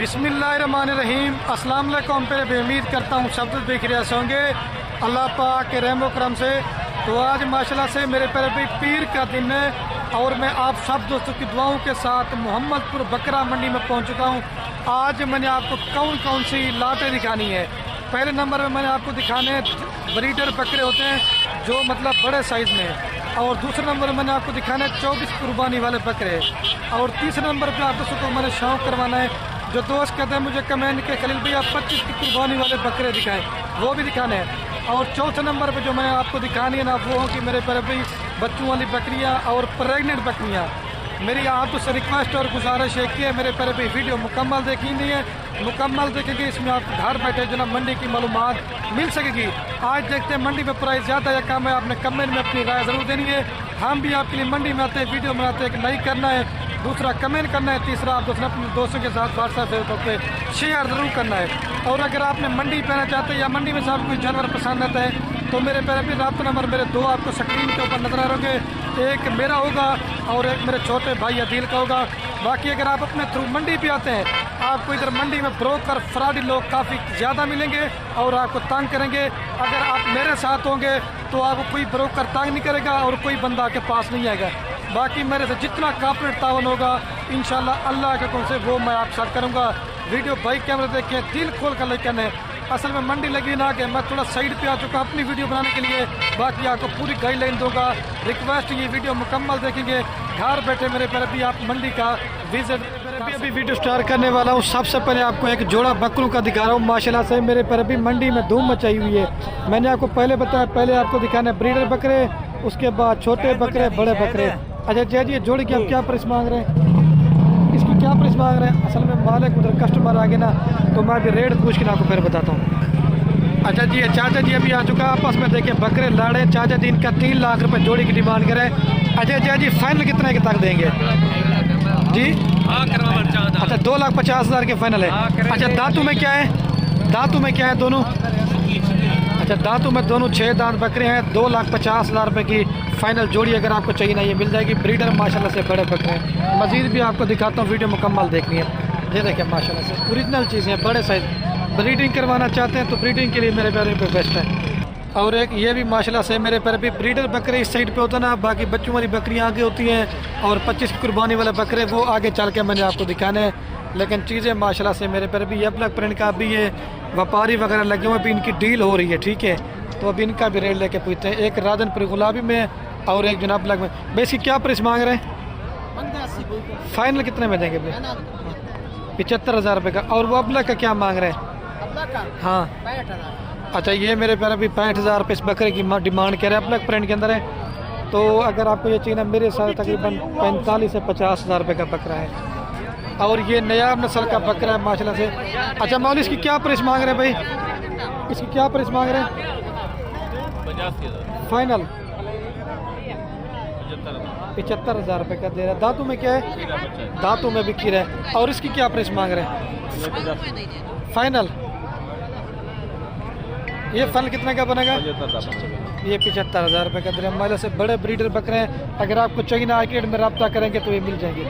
बिस्मिल्लाहिर्रहमानिर्रहीम। अस्सलाम वालेकुम। पे उम्मीद करता हूँ सब देख रहे होंगे अल्लाह पाक के रहमो करम से। तो आज माशाल्लाह से मेरे पैर भी पीर का दिन है और मैं आप सब दोस्तों की दुआओं के साथ मोहम्मदपुर बकरा मंडी में पहुँच चुका हूँ। आज मैंने आपको कौन कौन सी लाटें दिखानी है। पहले नंबर में मैंने आपको दिखाने ब्रीडर बकरे होते हैं जो मतलब बड़े साइज़ में, और दूसरे नंबर में मैंने आपको दिखाना है 24 कुर्बानी वाले बकरे, और तीसरे नंबर पे आप दोस्तों को मैंने शौक करवाना है जो दोस्त कहते हैं मुझे कमेंट के खलील भैया 25 की कुर्बानी वाले बकरे दिखाएं, वो भी दिखाने हैं। और चौथे नंबर पे जो मैंने आपको दिखानी है ना वो हो कि मेरे पर भी बच्चों वाली बकरियां और प्रेग्नेंट बकरियां। मेरी आप तो रिक्वेस्ट और गुजारिश है कि मेरे पर भी वीडियो मुकम्मल देखनी है, मुकम्मल देखेंगे इसमें आपको घर बैठे जो ना मंडी की मालूमात मिल सकेगी। आज देखते हैं मंडी में प्राइस ज़्यादा या कम है, आपने कमेंट में अपनी राय ज़रूर देनी है। हम भी आपके लिए मंडी में आते हैं, वीडियो बनाते हैं कि लाइक करना है, दूसरा कमेंट करना है, तीसरा आप अपने दोस्तों के साथ व्हाट्सएप फेसबुक पे शेयर ज़रूर करना है। और अगर आपने मंडी पे आना चाहते हैं या मंडी में से आपको कोई जानवर पसंद आता है तो मेरे पैर भी रब्ता नंबर मेरे दो आपको स्क्रीन के ऊपर नजर आ रहे, एक मेरा होगा और एक मेरे छोटे भाई अदील का होगा। बाकी अगर आप अपने थ्रू मंडी पे आते हैं आपको इधर मंडी में ब्रोकर फ्रॉडी लोग काफ़ी ज़्यादा मिलेंगे और आपको तंग करेंगे। अगर आप मेरे साथ होंगे तो आपको कोई ब्रोकर तंग नहीं करेगा और कोई बंदा आपके पास नहीं आएगा। बाकी मेरे से जितना कॉर्पोरेट तावन होगा इंशाल्लाह अल्लाह के हुक्म से वो मैं आप साथ करूँगा। वीडियो भाई कैमरे देखें, दिल खोल कर लेकिन है। असल में मंडी लगी ना कि मैं थोड़ा साइड पे आ चुका अपनी वीडियो बनाने के लिए, बाकी आपको पूरी गाइडलाइन दूंगा। रिक्वेस्ट ये वीडियो मुकम्मल देखेंगे घर बैठे मेरे पर भी आप मंडी का विजिट। अभी वीडियो स्टार्ट करने वाला हूँ। सबसे पहले आपको एक जोड़ा बकरों का दिखा रहा हूँ। माशाल्लाह से मेरे पर भी मंडी में धूम मचाई हुई है। मैंने आपको पहले बताया, पहले आपको दिखाना है ब्रीडर बकरे, उसके बाद छोटे बकरे, बड़े बकरे। अच्छा जय जी, जोड़ी की आप क्या प्राइस मांग रहे हैं, इसकी क्या प्राइस मांग रहे हैं? असल में मालिक उधर कस्टमर आ गए ना तो मैं अभी रेट पूछ के आपको फिर बताता हूँ। अच्छा जी, चाचा जी अभी आ चुका आपस में देखें बकरे लाड़े। चाचा जी इनका 3 लाख रुपए जोड़ी की डिमांड करें। अच्छा जय जी, फाइनल कितने के तक देंगे जी? अच्छा 2,50,000 के फाइनल है। अच्छा दांतों में क्या है, दांतों में क्या है दोनों? अच्छा दांतों में दोनों 6 दांत बकरे हैं। 2,50,000 रुपये की फाइनल जोड़ी अगर आपको चाहिए ना ये मिल जाएगी। ब्रीडर माशाल्लाह से बड़े बकरे हैं। मज़ीद भी आपको दिखाता हूँ, वीडियो मुकम्मल देखनी है। ये देखें माशाल्लाह से ओरिजिनल चीज़ें हैं, बड़े साइज। ब्रीडिंग करवाना चाहते हैं तो ब्रीडिंग के लिए मेरे प्यारे पे बेस्ट है। और एक ये भी माशाल्लाह से मेरे पर भी ब्रीडर बकरे इस साइड पे होता ना, बाकी बच्चों वाली बकरियाँ आगे होती हैं और 25 की कुर्बानी वाले बकरे वो आगे चल के मैंने आपको दिखाने हैं। लेकिन चीज़ें माशाल्लाह से मेरे पर भी ये ब्लैक प्रिंट का भी ये व्यापारी वगैरह लगे हुए, भी इनकी डील हो रही है, ठीक है। तो अभी इनका भी रेट लेके पूछते हैं। एक राधनपुर गुलाबी में और एक जनाब ब्लैक में। भाई इसकी क्या प्राइस मांग रहे हैं? फाइनल कितने में देंगे भाई? 75,000 रुपये का। और वो ब्लैक का क्या मांग रहे हैं? हाँ अच्छा, ये मेरे प्यारे भी 65,000 रुपये इस बकरे की डिमांड कर रहे हैं, ब्लैक प्रिंट के अंदर है। तो अगर आपको ये चाहिए ना मेरे साथ तकरीबन 45 से 50,000 रुपये का बकरा है। और ये नया नस्ल का बकरा है माशाल्लाह से। अच्छा मौली इसकी क्या प्राइस मांग रहे हैं भाई, इसकी क्या प्राइस मांग रहे हैं? फाइनल 75,000 रुपये का दे रहा है। दांतों में क्या है? दांतों में भी खीरा है। और इसकी क्या प्राइस मांग रहे हैं? फाइनल ये फल कितने का बनेगा? ये 75,000 रुपये का दे रहा है। माशाल्लाह से बड़े ब्रीडर बकरे हैं, अगर आपको चाहिए ना आर्केड में रब्ता करेंगे तो ये मिल जाएंगे।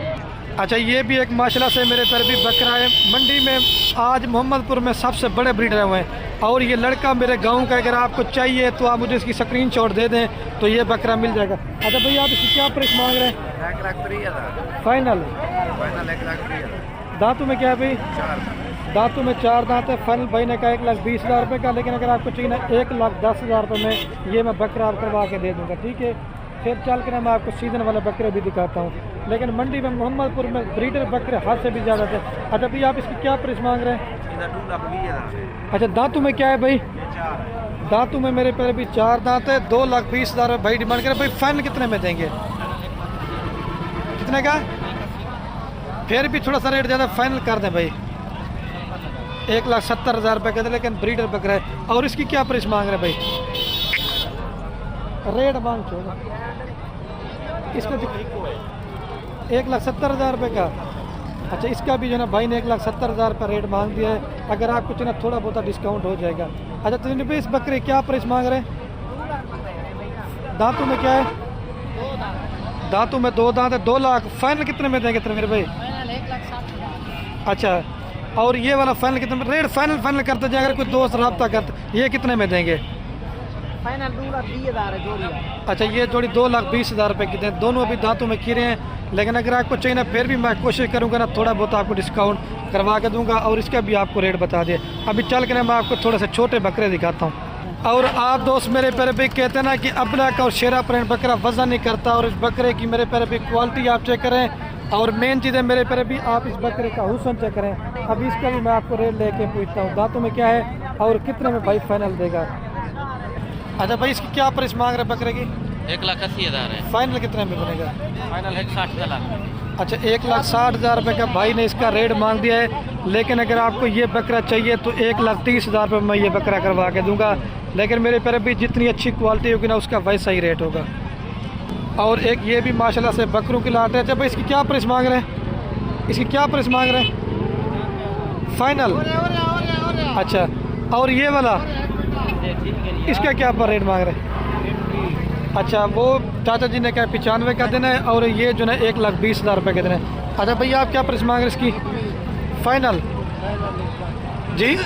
अच्छा ये भी एक माशाल्लाह से मेरे पर भी बकरा है। मंडी में आज मोहम्मदपुर में सबसे बड़े ब्रीडर हुए हैं और ये लड़का मेरे गांव का, अगर आपको चाहिए तो आप मुझे इसकी स्क्रीनशॉट दे दें तो ये बकरा मिल जाएगा। अच्छा भैया आप इसकी क्या प्राइस मांग रहे हैं? 1,03,000 फाइनल। 1,03,000 दांतों में क्या है भाई? दांतों में 4 दांत है। फाइनल भाई ने कहा 1,20,000 रुपये का, लेकिन अगर आपको चाहिए ना 1,10,000 रुपये में ये मैं बकरा आप करवा के दे दूँगा, ठीक है। फिर चल कर मैं आपको सीजन वाले बकरे भी दिखाता हूँ। लेकिन मंडी में मोहम्मदपुर में ब्रीडर बकरे हाथ से भी ज़्यादा थे। अच्छा भैया आप इसकी क्या प्राइस मांग रहे हैं? 2,20,000 अच्छा दांतों में क्या है भाई? दांतों में मेरे पर भी 4 दांत है। 2,20,000 भाई डिमांड करें। भाई फाइनल कितने में देंगे? कितने का? फिर भी थोड़ा सा रेट ज़्यादा, फाइनल कर दें भाई। 1,70,000 रुपये का, लेकिन ब्रीडर बकरा है। और इसकी क्या प्राइस मांग रहे हैं भाई? रेट मांग छोड़ो इसको 1,70,000 रुपये का। अच्छा इसका भी जो ना भाई ने 1,70,000 रुपये रेट मांग दिया है। अगर आप कुछ ना थोड़ा बहुत डिस्काउंट हो जाएगा। अच्छा तो भाई इस बकरे क्या प्राइस मांग रहे हैं? दांतों में क्या है? दांतों में 2 दांत है। 2 लाख। फाइनल कितने में देंगे मेरे भाई? अच्छा और ये वाला फाइनल कितने में? रेट फाइनल करते जाए, अगर कोई दोस्त रब्ता करते, ये कितने में देंगे? फाइनल 2,20,000 है जोड़ी। अच्छा, ये जोड़ी 2,20,000 रुपये की दें। दोनों अभी दांतों में खीरे हैं, लेकिन अगर आपको चाहिए ना, फिर भी मैं कोशिश करूंगा ना, थोड़ा बहुत आपको डिस्काउंट करवा के दूंगा और इसका भी आपको रेट बता दिए। अभी चल के ना मैं आपको थोड़े से छोटे बकरे दिखाता हूँ। और आप दोस्त मेरे प्यारे भी कहते हैं ना कि अबलक और शेरा प्रिंट बकरा वजन नहीं करता, और इस बकरे की मेरे प्यारे भी क्वालिटी आप चेक करें, और मेन चीज़ है मेरे प्यारे भी आप इस बकरे का हुस्न चेक करें। अभी इसका भी मैं आपको रेट लेके पूछता हूँ दांतों में क्या है और कितने में भाई फाइनल देगा। अच्छा भाई, इसकी क्या प्राइस मांग रहे बकरे की? 1,80,000 है। फाइनल कितने में बनेगा? फाइनल है 60 लाख। अच्छा, 1,60,000 रुपये का भाई ने इसका रेट मांग दिया है, लेकिन अगर आपको ये बकरा चाहिए तो 1,30,000 रुपये में ये बकरा करवा के दूंगा। लेकिन मेरे प्यारे भी जितनी अच्छी क्वालिटी होगी ना, उसका वैसा ही रेट होगा। और एक ये भी माशाल्लाह से बकरों की लाट है। अच्छा भाई, इसकी क्या प्राइस मांग रहे हैं? इसकी क्या प्राइस मांग रहे हैं फाइनल? अच्छा, और ये वाला इसका क्या पर रेट मांग रहे हैं? अच्छा, वो चाचा जी ने क्या 95 का देना है, और ये जो है 1,20,000 रुपये का देना है। अच्छा भैया, आप क्या प्राइस मांग रहे हैं इसकी फाइनल? जी,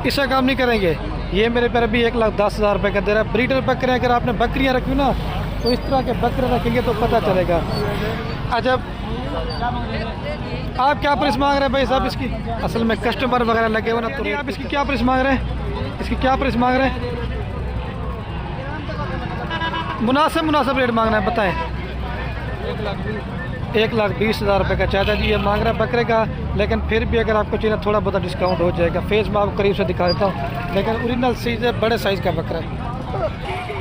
इसका काम नहीं करेंगे? ये मेरे पैर भी 1,10,000 रुपये का दे रहा है। ब्रीडर बकरे, अगर आपने बकरियाँ रखी ना तो इस तरह के बकरे रखेंगे तो पता चलेगा। अच्छा, आप क्या प्राइस मांग रहे हैं भाई साहब इसकी? असल में कस्टमर वगैरह लगे हो ना, तो आप इसकी क्या प्राइस मांग रहे हैं? इसकी क्या प्राइस मांग रहे हैं? मुनासिब रेट मांगना है, बताएं। 1,20,000 रुपये का चाचा जी ये मांग रहा है बकरे का, लेकिन फिर भी अगर आपको चाहिए थोड़ा बहुत डिस्काउंट हो जाएगा। फेस मैं आपको करीब से दिखा देता हूँ, लेकिन ओरिजिनल चीज़ है, बड़े साइज़ का बकरा है।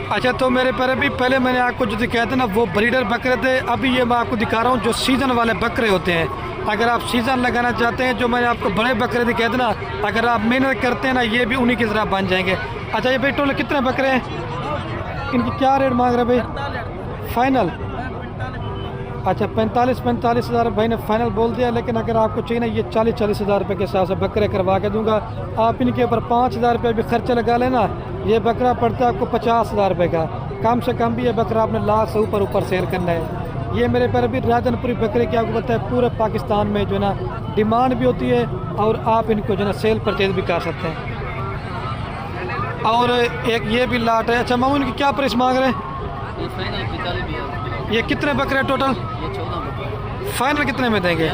अच्छा, तो मेरे प्यारे भी पहले मैंने आपको जो दिखाया था ना, वो ब्रीडर बकरे थे। अभी ये मैं आपको दिखा रहा हूँ जो सीज़न वाले बकरे होते हैं। अगर आप सीज़न लगाना चाहते हैं, जो मैंने आपको बड़े बकरे दिखाए थे ना, अगर आप मेहनत करते हैं ना, ये भी उन्हीं की तरह बन जाएंगे। अच्छा, ये भाई टोटल कितने बकरे हैं? इनकी क्या रेट मांग रहे हैं भाई फाइनल? अच्छा, 45,000 भाई ने फाइनल बोल दिया, लेकिन अगर आपको चाहिए ना, ये 40,000 रुपये के हिसाब से बकरे करवा के दूंगा। आप इनके ऊपर 5,000 रुपये भी खर्चा लगा लेना, ये बकरा पड़ता है आपको 50,000 रुपये का। कम से कम भी ये बकरा आपने लाख से ऊपर सेल करना है। ये मेरे पैर भी राजनपुरी बकरे की आपको पता है पूरे पाकिस्तान में जो ना डिमांड भी होती है, और आप इनको जो ना सेल परचेज भी कर सकते हैं। और एक ये भी लाट है। अच्छा मामू, इनकी क्या प्राइस मांग रहे हैं? ये कितने बकरे टोटल? फाइनल कितने में देंगे?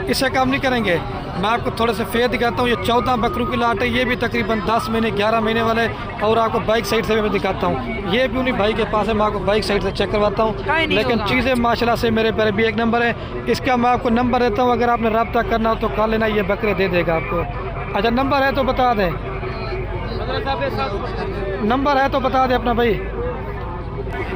इससे कम नहीं करेंगे? मैं आपको थोड़े से फेयर दिखाता हूँ। ये 14 बकरों की लाट है, ये भी तकरीबन 10 महीने 11 महीने वाले। और आपको बाइक साइड से भी मैं दिखाता हूँ, ये भी उन्हीं भाई के पास है, मैं आपको बाइक साइड से चेक करवाता हूँ। लेकिन चीज़ें माशाल्लाह से मेरे पैर भी एक नंबर है। इसका मैं आपको नंबर देता हूँ, अगर आपने रब्ता करना हो तो कॉल लेना, ये बकरे दे देगा आपको। अच्छा, नंबर है तो बता दें, नंबर है तो बता दें अपना भाई।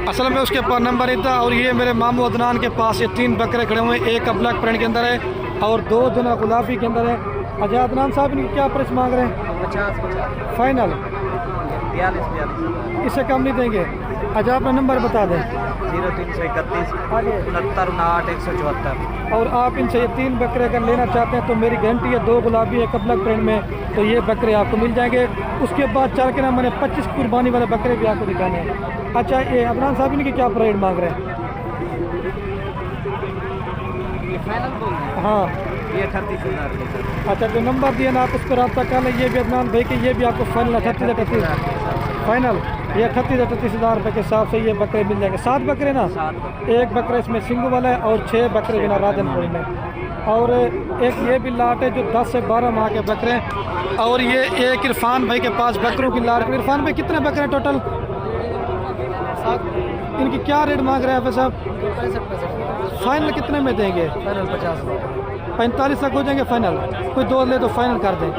असल में उसके पास नंबर नहीं था। और ये मेरे मामू अदनान के पास ये 3 बकरे खड़े हुए हैं, एक अबलक प्रिंट के अंदर है और 2 जना गुलाबी के अंदर है। अच्छा अदनान साहब, इनकी क्या प्राइस मांग रहे हैं? 50 फाइनल? 42 इससे कम नहीं देंगे? अच्छा, अपना नंबर बता दें। 0331 69 174। और आप इनसे ये 3 बकरे अगर लेना चाहते हैं तो मेरी गारंटी है, 2 गुलाबी है कबलक प्रिंट में, तो ये बकरे आपको मिल जाएंगे। उसके बाद चल के ना मैंने 25 कुर्बानी वाले बकरे भी आपको दिखाने हैं। अच्छा, ये अदनान साहब इनकी क्या रेट मांग रहे हैं? हाँ, ये 38,000। अच्छा, जो नंबर दिया ना आप उस पर रब्ता कर लें। ये भी अदनान भाई के, ये भी आपको फाइनल 38 फाइनल, ये 38,000 रुपये के हिसाब से ये बकरे मिल जाएंगे। 7 बकरे ना, एक बकरा इसमें सिंगू वाला है और 6 बकरे जो ना राजनपुरी में। और एक ये भी लाट है जो 10 से 12 माह के बकरे हैं। और ये एक इरफान भाई के पास बकरों की लाट। इरफान भाई कितने बकरे हैं टोटल? इनकी क्या रेट मांग रहे हैं साहब? फाइनल कितने में देंगे? फाइनल 50। 45 तक हो जाएंगे फाइनल? कोई 2 ले तो फाइनल कर दें।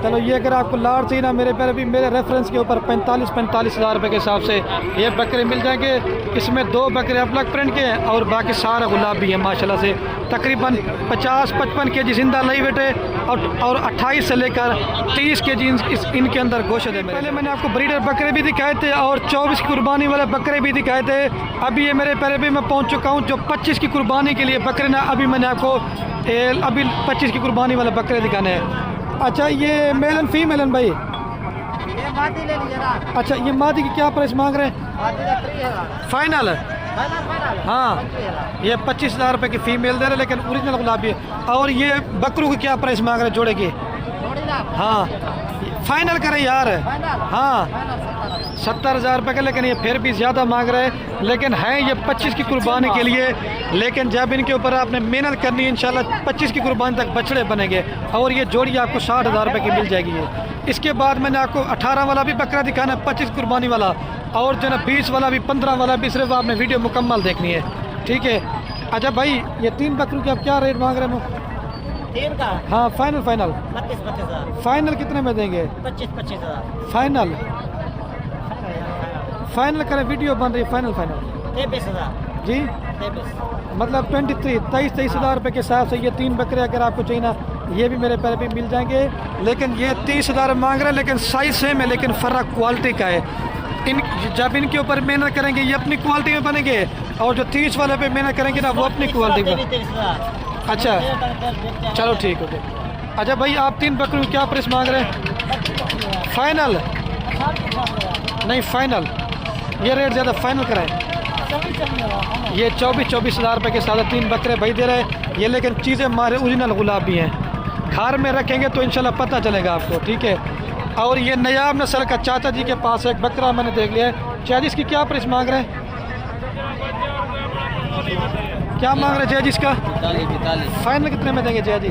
चलो, ये अगर आपको लाट चाहिए ना मेरे पैर भी, मेरे रेफरेंस के ऊपर 45,000 रुपये के हिसाब से ये बकरे मिल जाएंगे। इसमें 2 बकरे अबलक प्रिंट के हैं और बाकी सारा गुलाबी है माशाल्लाह से। तकरीबन 50-55 kg जिंदा लई बेटे और 28 से लेकर 30 kg इनके अंदर गोश्त है। पहले मैंने आपको ब्रीडर बकरे भी दिखाए थे और 24 की कुर्बानी वाले बकरे भी दिखाए थे। अभी ये मेरे पैर भी मैं पहुँच चुका हूँ जो 25 की कुर्बानी के लिए बकरे ना, अभी मैंने आपको अभी 25 की कुर्बानी वाले बकरे दिखाने हैं। अच्छा, ये मेल एंड फीमेल भाई? ये मादी ले लीजिए ना। अच्छा, ये मादी की क्या प्राइस मांग रहे हैं? मादी का 30,000 फाइनल? हाँ, ये 25,000 रुपये की फीमेल दे रहे, लेकिन ओरिजिनल गुलाबी है। और ये बकरू की क्या प्राइस मांग रहे जोड़े की? हाँ, फाइनल करें यार। हाँ, 70,000 रुपये का, लेकिन ये फिर भी ज़्यादा मांग रहे हैं। लेकिन हैं ये 25 की कुर्बानी के लिए, लेकिन जब इनके ऊपर आपने मेहनत करनी है इंशाल्लाह 25 की कुर्बानी तक बछड़े बनेंगे। और ये जोड़ी आपको 60,000 रुपये की मिल जाएगी। ये इसके बाद मैंने आपको 18 वाला भी बकरा दिखाना है, 25 कुर्बानी वाला, और जो ना 20 वाला भी, 15 वाला भी। सिर्फ आपने वीडियो मुकम्मल देखनी है, ठीक है। अच्छा भाई, ये 3 बकरों के आप क्या रेट मांग रहे हैं? 3 का? हाँ, फाइनल 25,000। फाइनल कितने में देंगे? 25,000 फाइनल करें, वीडियो बन रही है। फाइनल 23,000 जी, 23 मतलब 23,000 रुपये के हिसाब से ये 3 बकरे अगर आपको चाहिए ना, ये भी मेरे पैर पे मिल जाएंगे। लेकिन ये 30,000 मांग रहे हैं, लेकिन साइज सेम है, लेकिन फ़र्क क्वालिटी का है। जब इनके ऊपर मेहनत करेंगे ये अपनी क्वालिटी में बनेंगे, और जो 30 वाले पे मेहनत करेंगे ना वो अपनी क्वालिटी में। अच्छा, चलो ठीक है। अच्छा भाई, आप 3 बकरों क्या प्राइस मांग रहे हैं? फाइनल नहीं, फाइनल ये रेट ज़्यादा, फाइनल कराएं। ये 24,000 रुपये के साथ 3 बकरे भाई दे रहे हैं ये, लेकिन चीज़ें हमारे ओरिजिनल गुलाबी हैं। घर में रखेंगे तो इंशाल्लाह पता चलेगा आपको, ठीक है। और ये नयाब नस्ल का चाचा जी के पास एक बकरा मैंने देख लिया है। चाचा इसकी क्या प्राइस मांग रहे हैं? क्या मांग रहे हैं चाचा इसका? 45। फाइनल कितने में देंगे चाचा जी?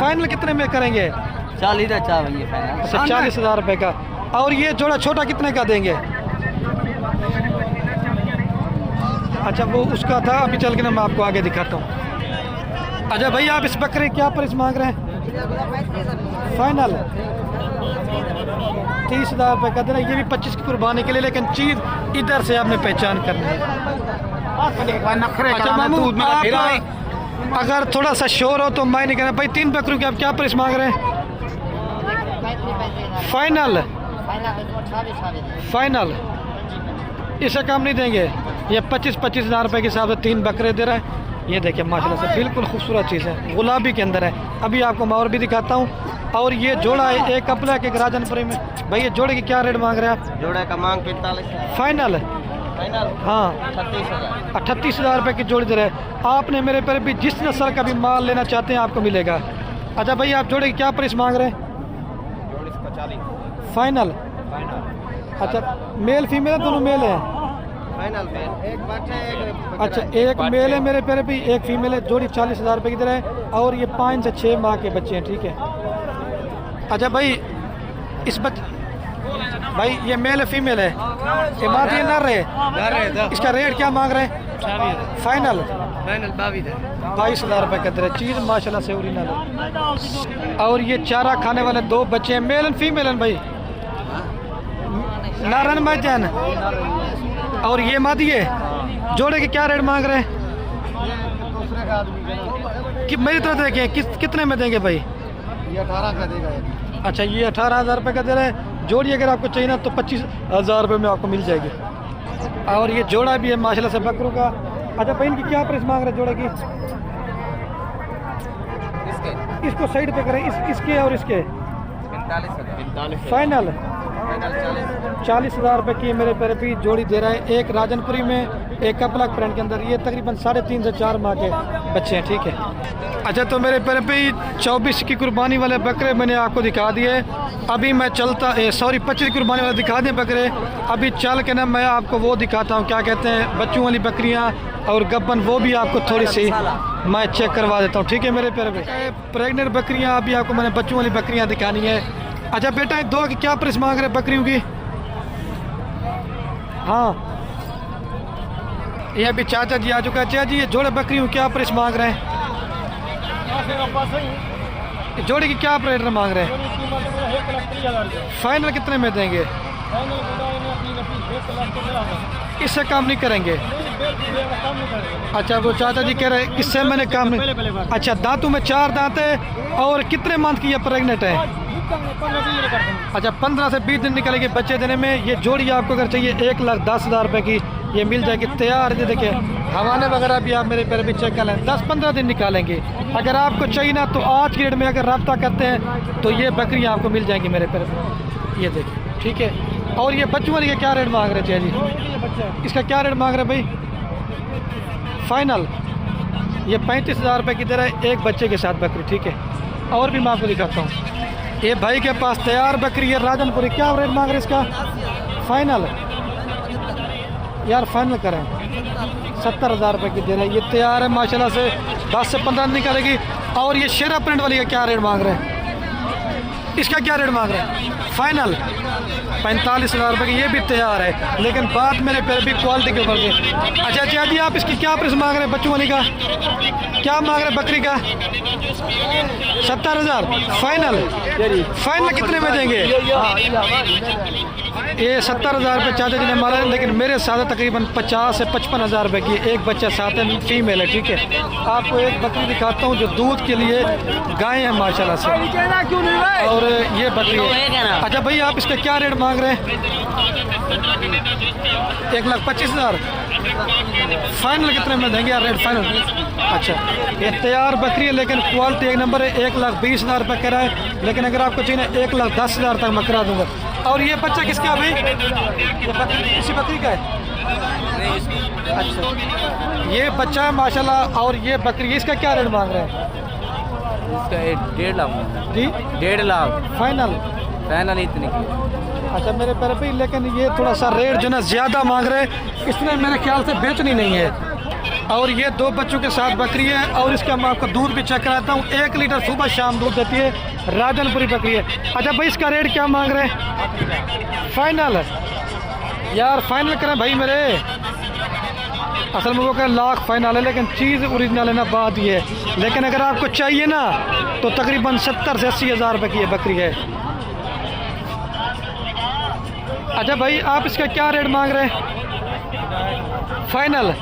फाइनल कितने में करेंगे? 40,000 रुपये का। और ये जोड़ा छोटा कितने का देंगे? अच्छा, वो उसका था, अभी चल के ना मैं आपको आगे दिखाता हूँ। अच्छा भाई, आप इस बकरे क्या प्राइस मांग रहे हैं? फाइनल 30,000 रुपये का दे रहा है। ये भी 25 की कुर्बानी के लिए, लेकिन चीज़ इधर से आपने पहचान करनी है। अच्छा मामू, आप अगर थोड़ा सा शोर हो तो मैं नहीं कहना। भाई 3 बकरों के आप क्या प्राइस मांग रहे हैं? फाइनल इसे कम नहीं देंगे। ये 25,000 रुपये के हिसाब से 3 बकरे दे रहे हैं। ये देखिए माशाल्लाह से बिल्कुल खूबसूरत चीज़ है, गुलाबी के अंदर है। अभी आपको मैं और भी दिखाता हूँ। और ये जोड़ा है, एक कपड़ा के राजनपुरी में। भाई ये जोड़े की क्या रेट मांग रहे हैं आप? जोड़े का मांग 45। फाइनल? हाँ, 38,000 रुपये की जोड़ी दे रहे हैं। आपने मेरे पर भी जिस नस्ल का भी माल लेना चाहते हैं आपको मिलेगा। अच्छा भाई, आप जोड़े की क्या प्राइस मांग रहे हैं? फाइनल? अच्छा, मेल फीमेल दोनों मेल है? एक बच्चा अच्छा, एक मेल है मेरे पैर भी, एक फीमेल है। जोड़ी 40,000 रुपये की दे रहे हैं। और ये 5 से 6 माह के बच्चे हैं, ठीक है। अच्छा भाई, इस भाई ये मेल है फीमेल है? ये मादी है नर है? इसका रेट क्या मांग रहे हैं? फाइनल 22,000 रुपये का दे रहे। चीज़ माशाल्लाह से ओरिजिनल है। और ये चारा खाने वाले 2 बच्चे हैं, मेल एंड फीमेल हैं भाई? नारन मैजन। और ये मादी है। जोड़े के क्या रेट मांग रहे हैं? कि मेरी तरफ देखें, कितने में देंगे भाई? ये 18 का देगा। अच्छा, ये 18,000 रुपये का दे रहे हैं। जोड़ी अगर आपको चाहिए ना तो 25,000 रुपये में आपको मिल जाएगी। और ये जोड़ा भी है माशाल्लाह से बकरों का। अच्छा भाई, इनकी क्या प्राइस मांग रहे हैं जोड़े की? इसको साइड पे करें, इसके और इसके 45,000। फाइनल 40,000 रुपये की मेरे पैर भी जोड़ी दे रहा है। एक राजनपुरी में, एक कपलक प्रिंट के अंदर। ये तकरीबन 3.5 से 4 माह के बच्चे हैं, ठीक है। अच्छा, तो मेरे पैर पे 24 की कुर्बानी वाले बकरे मैंने आपको दिखा दिए। अभी मैं चलता 25 की कुर्बानी वाले दिखा दिए बकरे। अभी चल के ना मैं आपको वो दिखाता हूँ, क्या कहते हैं, बच्चों वाली बकरियाँ और गब्बन, वो भी आपको थोड़ी सी मैं चेक करवा देता हूँ, ठीक है। मेरे पैर पे प्रेगनेंट बकरियाँ, अभी आपको मैंने बच्चों वाली बकरियाँ दिखानी है। अच्छा बेटा, 2 की क्या प्राइस मांग रहे बकरियों की? हाँ, ये अभी चाचा जी आ चुका है। चाचा जी, ये जोड़े बकरियों की क्या प्राइस मांग रहे हैं? जोड़े की क्या रेट मांग रहे हैं? फाइनल कितने में देंगे? इससे काम नहीं करेंगे? अच्छा, वो चाचा जी कह रहे हैं इससे मैंने काम नहीं। अच्छा, दांतों में 4 दांत है। और कितने मंथ की ये प्रेग्नेंट है? अच्छा, 15 से 20 दिन निकलेगी बच्चे देने में। ये जोड़ी आपको अगर चाहिए 1,10,000 रुपये की ये मिल जाएगी तैयार। ये देखिए, हवाने वगैरह भी आप मेरे पैर भी चेक कर लें, 10-15 दिन निकालेंगे। अगर आपको चाहिए ना तो आज की डेट में अगर रब्ता करते हैं तो ये बकरियाँ आपको मिल जाएंगी मेरे पैर पे। ये देखिए, ठीक है। और ये बच्चों वाली का क्या रेट मांग रहे थे जी? इसका क्या रेट मांग रहे भाई? फाइनल। ये 35,000 रुपये की दे रहा है एक बच्चे के साथ बकरी, ठीक है। और भी मैं आपको दिखाता हूँ। ये भाई के पास तैयार बकरी है राजनपुरी, क्या रेट मांग रहे इसका? फाइनल यार, फाइनल करें। 70,000 रुपये की दे रहा है, ये तैयार है माशाल्लाह से, 10 से 15 निकलेगी। और ये शेरा प्रिंट वाली का क्या रेट मांग रहे हैं? इसका क्या रेट मांग रहे हैं? फाइनल 45,000 रुपये की, ये भी तैयार है, लेकिन बात मेरे पे भी क्वालिटी के ऊपर की। अच्छा अच्छा जी, आप इसकी क्या प्राइस मांग रहे हैं? बच्चों वाली का क्या मांग रहे हैं? बकरी का 70,000 फाइनल। फाइनल कितने में देंगे? ये 70,000 रुपये चाचा जी ने मारा है, लेकिन मेरे साथ तकरीबन 50 से 55,000 रुपये की। एक बच्चा साथ है, फीमेल है, ठीक है। आपको एक बकरी दिखाता हूँ जो दूध के लिए गाय है माशाल्लाह से, और ये बकरी है। अच्छा भैया, आप इसका क्या रेट मांग रहे हैं? 1,25,000 फाइनल कितने में देंगे यार? Rate final. अच्छा, ये तैयार बकरी है, लेकिन क्वालिटी एक नंबर है। 1,20,000 रुपये करा है, लेकिन अगर आपको चाहिए 1,10,000 तक मैं करा दूँगा। और ये बच्चा किसका भाई? ये बकरी इसी बकरी का है। अच्छा, ये बच्चा है माशाल्लाह, और ये बकरी, इसका क्या रेट मांग रहे हैं? इसका 1.5 लाख जी, 1.5 लाख फाइनल। फाइनल इतने की। अच्छा मेरे पैर पे, लेकिन ये थोड़ा सा रेट जो ना ज़्यादा मांग रहे हैं, इसने मेरे ख्याल से बेचनी नहीं है। और ये 2 बच्चों के साथ बकरी है, और इसका मैं आपको दूध भी चेक कराता हूँ। 1 लीटर सुबह शाम दूध देती है, राजनपुरी बकरी है। अच्छा भाई, इसका रेट क्या मांग रहे हैं? फाइनल यार, फाइनल करें भाई मेरे। असल में वो कह लाख फाइनल है, लेकिन चीज़ ओरिजिनल है ना, बात ये है। लेकिन अगर आपको चाहिए ना, तो तकरीबन 70 से 80,000 रुपये की ये बकरी है। अच्छा भाई, आप इसका क्या रेट मांग रहे हैं? फाइनल,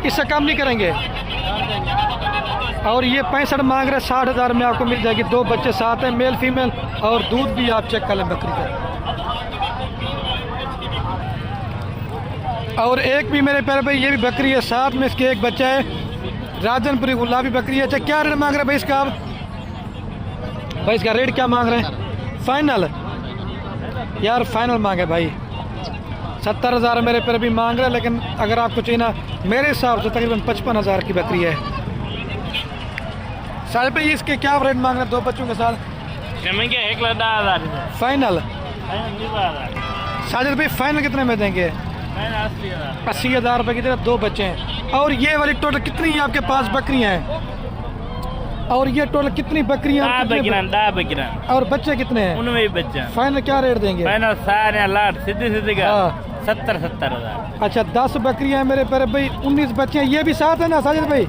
इससे कम नहीं करेंगे। और ये 65 मांग रहे हैं, 60,000 में आपको मिल जाएगी। 2 बच्चे साथ हैं, मेल फीमेल, और दूध भी आप चेक कर लें बकरी का। और एक भी मेरे पैर पे ये भी बकरी है, साथ में इसके एक बच्चा है, राजनपुरी गुलाबी बकरी है। अच्छा, क्या रेट मांग रहे हैं भाई इसका? आप भाई इसका रेट क्या मांग रहे हैं? फाइनल यार, फाइनल मांगे भाई। 70,000 मेरे पैर भी मांग रहे हैं, लेकिन अगर आपको चाहिए ना, मेरे हिसाब से तकरीबन 55,000 की बकरी है। साढ़े पे इसके क्या रेट मांग रहे हैं 2 बच्चों के साथ? 1,10,000 फाइनल। साजिद भाई, फाइनल कितने में देंगे? 80,000 रुपये की तरह 2 बच्चे हैं। और ये वाली टोटल कितनी है आपके पास बकरियां हैं? और ये टोटल कितनी बकरियां? और बच्चे कितने हैं? उनमें बच्चे। फाइनल क्या रेट देंगे? फाइनल सारे लाट सीधे का 70,000। अच्छा, 10 बकरियां हैं मेरे पैर भाई, 19 बच्चे हैं। ये भी साथ है ना साजिद भाई?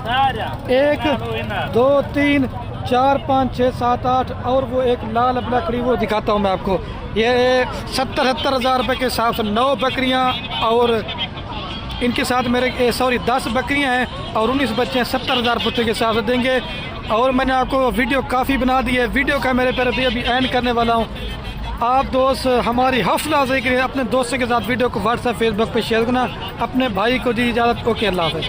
1 2 3 4 5 6 7 8, और वो एक लाल बकरी वो दिखाता हूँ मैं आपको। ये 70,000 रुपये के हिसाब से 9 बकरियाँ, और इनके साथ मेरे 10 बकरियाँ हैं, और 19 बच्चे हैं। 70,000 रुपये के हिसाब से देंगे। और मैंने आपको वीडियो काफ़ी बना दी है, वीडियो का मेरे पैर अभी एंड करने वाला हूँ। आप दोस्त हमारी हौसला अफजाई के लिए अपने दोस्तों के साथ वीडियो को व्हाट्सएप फेसबुक पे शेयर करना। अपने भाई को दी इजाज़त। ओके, अल्लाह हाफ़िज़।